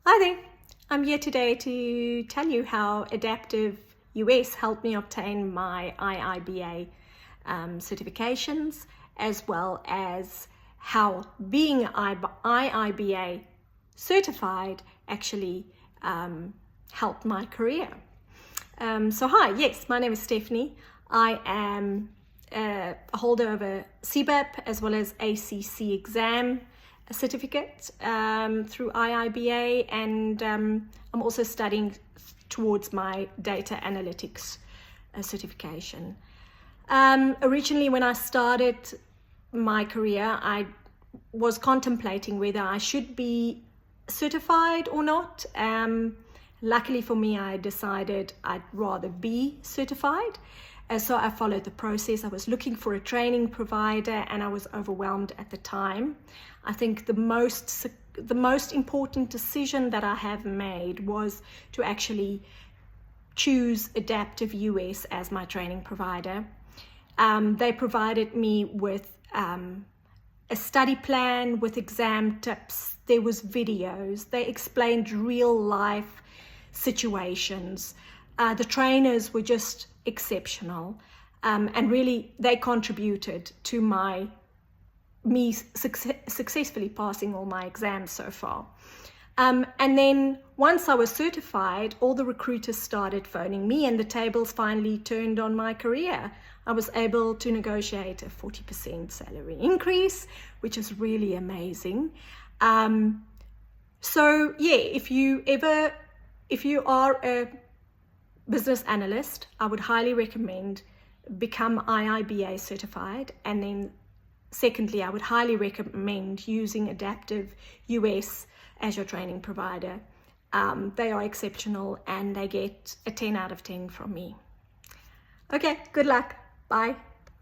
Hi there, I'm here today to tell you how Adaptive US helped me obtain my IIBA certifications, as well as how being IIBA certified actually helped my career. So hi, yes, my name is Stephnie. I am a holder of a CBAP as well as ACC exam certificate through IIBA, and I'm also studying towards my data analytics certification. Originally, when I started my career, I was contemplating whether I should be certified or not. Luckily for me, I decided I'd rather be certified. So I followed the process. I was looking for a training provider and I was overwhelmed at the time. I think the most important decision that I have made was to actually choose Adaptive US as my training provider. They provided me with a study plan with exam tips. There was videos. They explained real life situations. The trainers were just exceptional, and really they contributed to me successfully passing all my exams so far. And then once I was certified, all the recruiters started phoning me and the tables finally turned on my career. I was able to negotiate a 40% salary increase, which is really amazing. So yeah, if you are a business analyst, I would highly recommend become IIBA certified, and then secondly, I would highly recommend using Adaptive US as your training provider. They are exceptional and they get a 10 out of 10 from me. Okay, good luck. Bye.